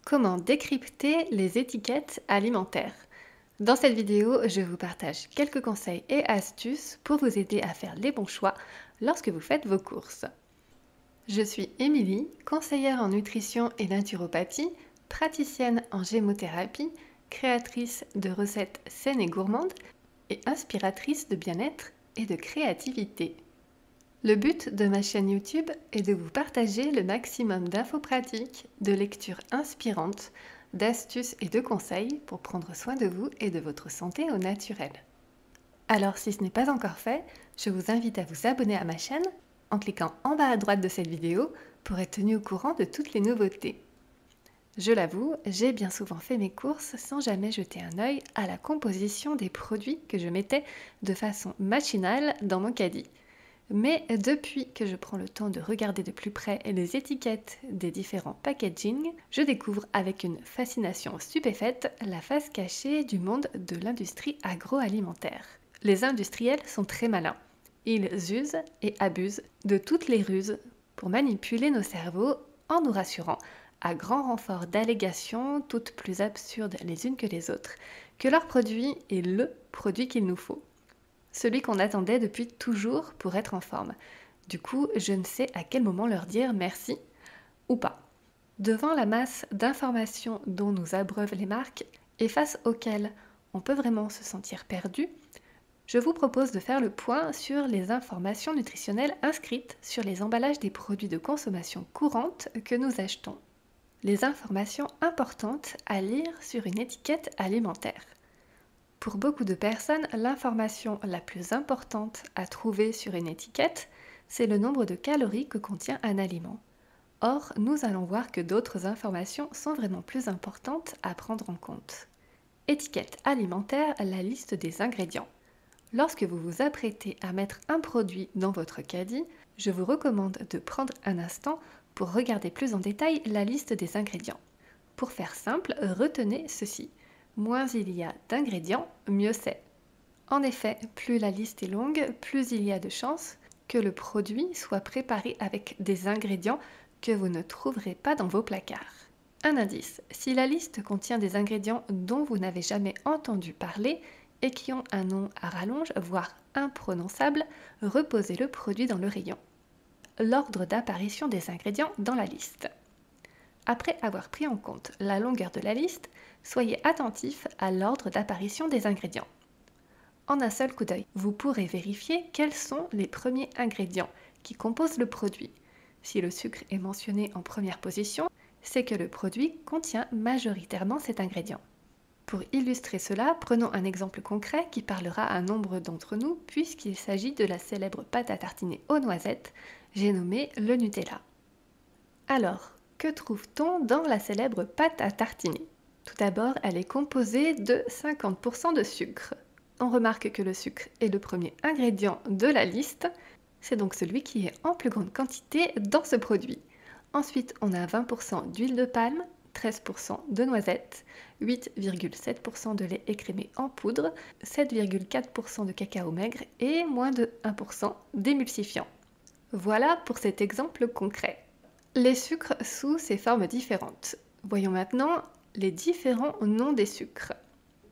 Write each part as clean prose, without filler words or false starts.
Comment décrypter les étiquettes alimentaires? Dans cette vidéo, je vous partage quelques conseils et astuces pour vous aider à faire les bons choix lorsque vous faites vos courses. Je suis Émilie, conseillère en nutrition et naturopathie, praticienne en gémothérapie, créatrice de recettes saines et gourmandes et inspiratrice de bien-être et de créativité. Le but de ma chaîne YouTube est de vous partager le maximum d'infos pratiques, de lectures inspirantes, d'astuces et de conseils pour prendre soin de vous et de votre santé au naturel. Alors si ce n'est pas encore fait, je vous invite à vous abonner à ma chaîne en cliquant en bas à droite de cette vidéo pour être tenu au courant de toutes les nouveautés. Je l'avoue, j'ai bien souvent fait mes courses sans jamais jeter un œil à la composition des produits que je mettais de façon machinale dans mon caddie. Mais depuis que je prends le temps de regarder de plus près les étiquettes des différents packaging, je découvre avec une fascination stupéfaite la face cachée du monde de l'industrie agroalimentaire. Les industriels sont très malins. Ils usent et abusent de toutes les ruses pour manipuler nos cerveaux en nous rassurant, à grand renfort d'allégations toutes plus absurdes les unes que les autres, que leur produit est le produit qu'il nous faut. Celui qu'on attendait depuis toujours pour être en forme. Du coup, je ne sais à quel moment leur dire merci ou pas. Devant la masse d'informations dont nous abreuvent les marques et face auxquelles on peut vraiment se sentir perdu, je vous propose de faire le point sur les informations nutritionnelles inscrites sur les emballages des produits de consommation courante que nous achetons. Les informations importantes à lire sur une étiquette alimentaire. Pour beaucoup de personnes, l'information la plus importante à trouver sur une étiquette, c'est le nombre de calories que contient un aliment. Or, nous allons voir que d'autres informations sont vraiment plus importantes à prendre en compte. Étiquette alimentaire, la liste des ingrédients. Lorsque vous vous apprêtez à mettre un produit dans votre caddie, je vous recommande de prendre un instant pour regarder plus en détail la liste des ingrédients. Pour faire simple, retenez ceci. Moins il y a d'ingrédients, mieux c'est. En effet, plus la liste est longue, plus il y a de chances que le produit soit préparé avec des ingrédients que vous ne trouverez pas dans vos placards. Un indice, si la liste contient des ingrédients dont vous n'avez jamais entendu parler et qui ont un nom à rallonge, voire imprononçable, reposez le produit dans le rayon. L'ordre d'apparition des ingrédients dans la liste. Après avoir pris en compte la longueur de la liste, soyez attentif à l'ordre d'apparition des ingrédients. En un seul coup d'œil, vous pourrez vérifier quels sont les premiers ingrédients qui composent le produit. Si le sucre est mentionné en première position, c'est que le produit contient majoritairement cet ingrédient. Pour illustrer cela, prenons un exemple concret qui parlera à nombre d'entre nous puisqu'il s'agit de la célèbre pâte à tartiner aux noisettes, j'ai nommé le Nutella. Alors, que trouve-t-on dans la célèbre pâte à tartiner? Tout d'abord, elle est composée de 50% de sucre. On remarque que le sucre est le premier ingrédient de la liste, c'est donc celui qui est en plus grande quantité dans ce produit. Ensuite, on a 20% d'huile de palme, 13% de noisettes, 8,7% de lait écrémé en poudre, 7,4% de cacao maigre et moins de 1% d'émulsifiant. Voilà pour cet exemple concret. Les sucres sous ces formes différentes. Voyons maintenant les différents noms des sucres.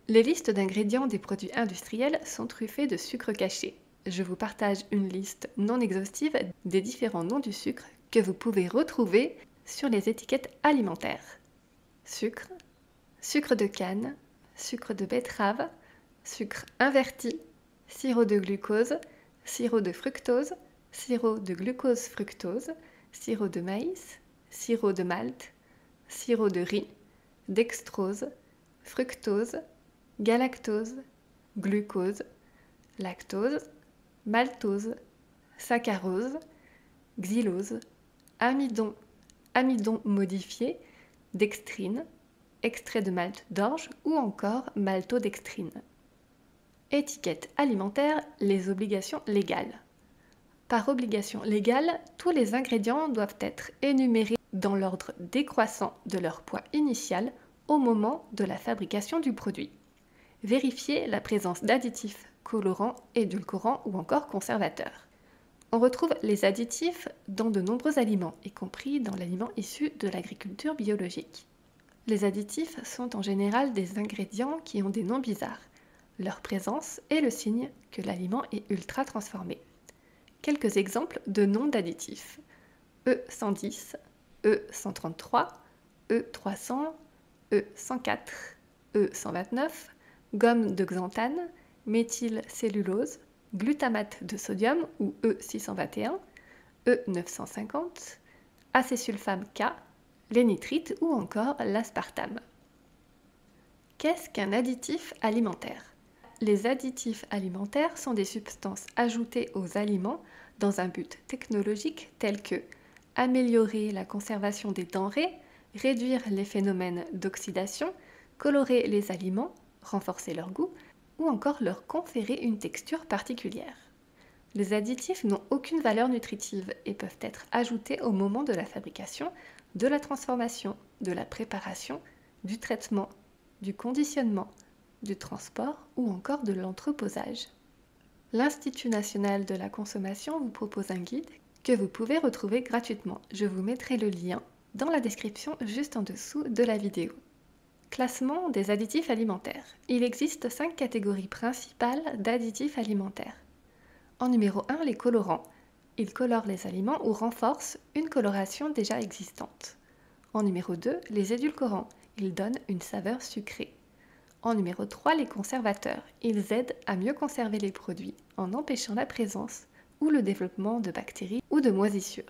Les listes d'ingrédients des produits industriels sont truffées de sucres cachés. Je vous partage une liste non exhaustive des différents noms du sucre que vous pouvez retrouver sur les étiquettes alimentaires. Sucre, sucre de canne, sucre de betterave, sucre inverti, sirop de glucose, sirop de fructose, sirop de glucose-fructose, sirop de maïs, sirop de malt, sirop de riz, dextrose, fructose, galactose, glucose, lactose, maltose, saccharose, xylose, amidon, amidon modifié, dextrine, extrait de malt d'orge ou encore maltodextrine. Étiquette alimentaire, les obligations légales. Par obligation légale, tous les ingrédients doivent être énumérés dans l'ordre décroissant de leur poids initial au moment de la fabrication du produit. Vérifiez la présence d'additifs, colorants, édulcorants ou encore conservateurs. On retrouve les additifs dans de nombreux aliments, y compris dans l'aliment issu de l'agriculture biologique. Les additifs sont en général des ingrédients qui ont des noms bizarres. Leur présence est le signe que l'aliment est ultra transformé. Quelques exemples de noms d'additifs. E110, E133, E300, E104, E129, gomme de xanthane, méthylcellulose, glutamate de sodium ou E621, E950, acésulfame K, les nitrites ou encore l'aspartame. Qu'est-ce qu'un additif alimentaire? Les additifs alimentaires sont des substances ajoutées aux aliments dans un but technologique tel que améliorer la conservation des denrées, réduire les phénomènes d'oxydation, colorer les aliments, renforcer leur goût ou encore leur conférer une texture particulière. Les additifs n'ont aucune valeur nutritive et peuvent être ajoutés au moment de la fabrication, de la transformation, de la préparation, du traitement, du conditionnement, du transport ou encore de l'entreposage. L'Institut national de la consommation vous propose un guide que vous pouvez retrouver gratuitement. Je vous mettrai le lien dans la description juste en dessous de la vidéo. Classement des additifs alimentaires. Il existe 5 catégories principales d'additifs alimentaires. En numéro 1, les colorants. Ils colorent les aliments ou renforcent une coloration déjà existante. En numéro 2, les édulcorants. Ils donnent une saveur sucrée. En numéro 3, les conservateurs. Ils aident à mieux conserver les produits en empêchant la présence ou le développement de bactéries ou de moisissures.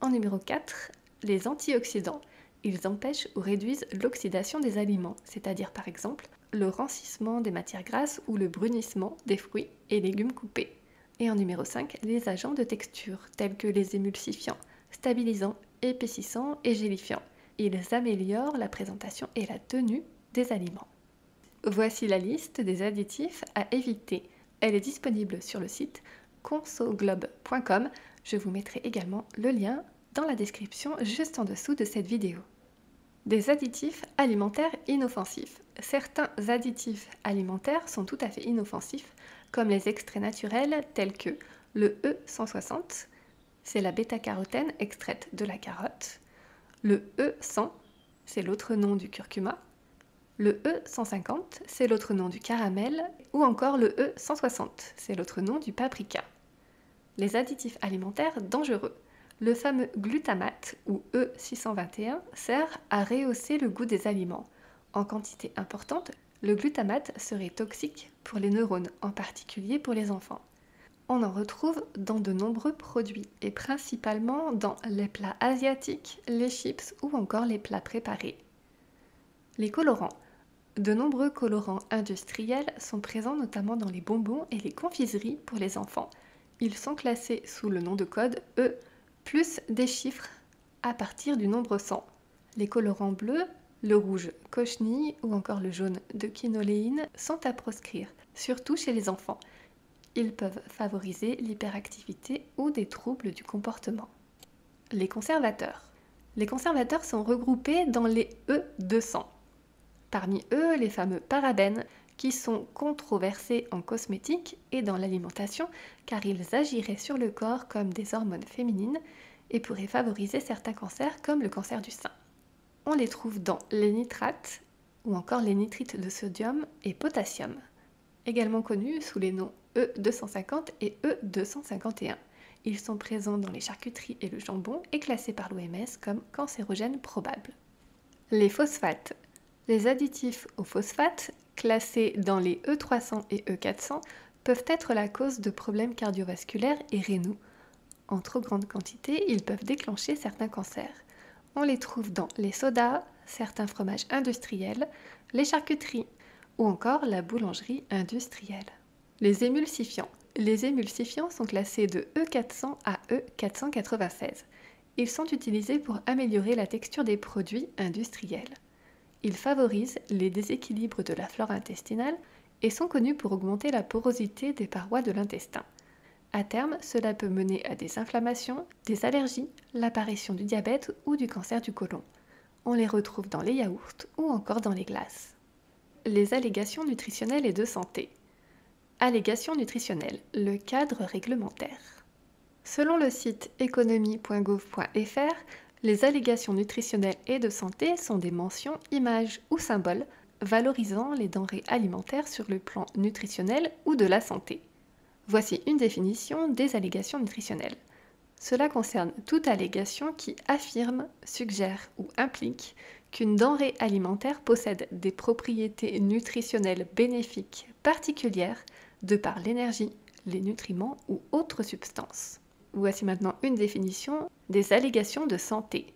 En numéro 4, les antioxydants. Ils empêchent ou réduisent l'oxydation des aliments, c'est-à-dire par exemple le rancissement des matières grasses ou le brunissement des fruits et légumes coupés. Et en numéro 5, les agents de texture tels que les émulsifiants, stabilisants, épaississants et gélifiants. Ils améliorent la présentation et la tenue des aliments. Voici la liste des additifs à éviter. Elle est disponible sur le site consoglobe.com. Je vous mettrai également le lien dans la description juste en dessous de cette vidéo. Des additifs alimentaires inoffensifs. Certains additifs alimentaires sont tout à fait inoffensifs, comme les extraits naturels tels que le E160, c'est la bêta-carotène extraite de la carotte, le E100, c'est l'autre nom du curcuma, le E150, c'est l'autre nom du caramel, ou encore le E160, c'est l'autre nom du paprika. Les additifs alimentaires dangereux. Le fameux glutamate, ou E621, sert à rehausser le goût des aliments. En quantité importante, le glutamate serait toxique pour les neurones, en particulier pour les enfants. On en retrouve dans de nombreux produits, et principalement dans les plats asiatiques, les chips ou encore les plats préparés. Les colorants. De nombreux colorants industriels sont présents notamment dans les bonbons et les confiseries pour les enfants. Ils sont classés sous le nom de code E, plus des chiffres à partir du nombre 100. Les colorants bleus, le rouge cochenille ou encore le jaune de quinoléine sont à proscrire, surtout chez les enfants. Ils peuvent favoriser l'hyperactivité ou des troubles du comportement. Les conservateurs. Les conservateurs sont regroupés dans les E200. Parmi eux, les fameux parabènes qui sont controversés en cosmétique et dans l'alimentation car ils agiraient sur le corps comme des hormones féminines et pourraient favoriser certains cancers comme le cancer du sein. On les trouve dans les nitrates ou encore les nitrites de sodium et potassium, également connus sous les noms E250 et E251. Ils sont présents dans les charcuteries et le jambon et classés par l'OMS comme cancérogènes probables. Les phosphates. Les additifs aux phosphates, classés dans les E300 et E400, peuvent être la cause de problèmes cardiovasculaires et rénaux. En trop grande quantité, ils peuvent déclencher certains cancers. On les trouve dans les sodas, certains fromages industriels, les charcuteries ou encore la boulangerie industrielle. Les émulsifiants. Les émulsifiants sont classés de E400 à E496. Ils sont utilisés pour améliorer la texture des produits industriels. Ils favorisent les déséquilibres de la flore intestinale et sont connus pour augmenter la porosité des parois de l'intestin. À terme, cela peut mener à des inflammations, des allergies, l'apparition du diabète ou du cancer du côlon. On les retrouve dans les yaourts ou encore dans les glaces. Les allégations nutritionnelles et de santé. Allégations nutritionnelles, le cadre réglementaire. Selon le site économie.gouv.fr, Les allégations nutritionnelles et de santé sont des mentions, images ou symboles valorisant les denrées alimentaires sur le plan nutritionnel ou de la santé. Voici une définition des allégations nutritionnelles. Cela concerne toute allégation qui affirme, suggère ou implique qu'une denrée alimentaire possède des propriétés nutritionnelles bénéfiques particulières de par l'énergie, les nutriments ou autres substances. Voici maintenant une définition des allégations de santé.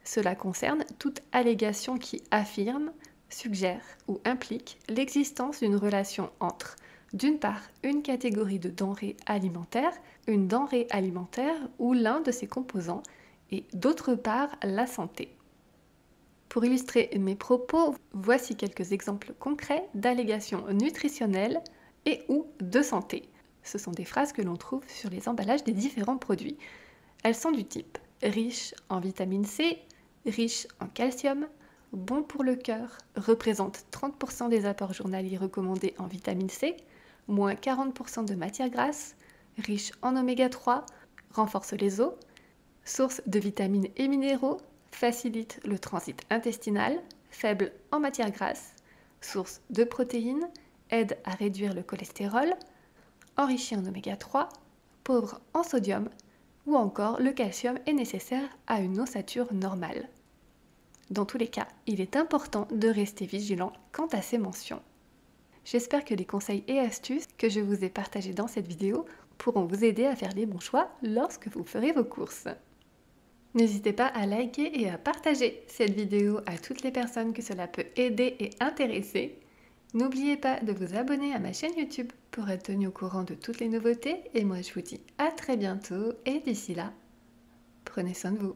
Cela concerne toute allégation qui affirme, suggère ou implique l'existence d'une relation entre, d'une part, une catégorie de denrées alimentaires, une denrée alimentaire ou l'un de ses composants, et d'autre part, la santé. Pour illustrer mes propos, voici quelques exemples concrets d'allégations nutritionnelles et ou de santé. Ce sont des phrases que l'on trouve sur les emballages des différents produits. Elles sont du type riche en vitamine C, riche en calcium, bon pour le cœur, représente 30% des apports journaliers recommandés en vitamine C, moins 40% de matière grasse, riche en oméga 3, renforce les os, source de vitamines et minéraux, facilite le transit intestinal, faible en matière grasse, source de protéines, aide à réduire le cholestérol, enrichi en oméga 3, pauvre en sodium, ou encore le calcium est nécessaire à une ossature normale. Dans tous les cas, il est important de rester vigilant quant à ces mentions. J'espère que les conseils et astuces que je vous ai partagés dans cette vidéo pourront vous aider à faire les bons choix lorsque vous ferez vos courses. N'hésitez pas à liker et à partager cette vidéo à toutes les personnes que cela peut aider et intéresser. N'oubliez pas de vous abonner à ma chaîne YouTube pour être tenu au courant de toutes les nouveautés et moi je vous dis à très bientôt et d'ici là, prenez soin de vous.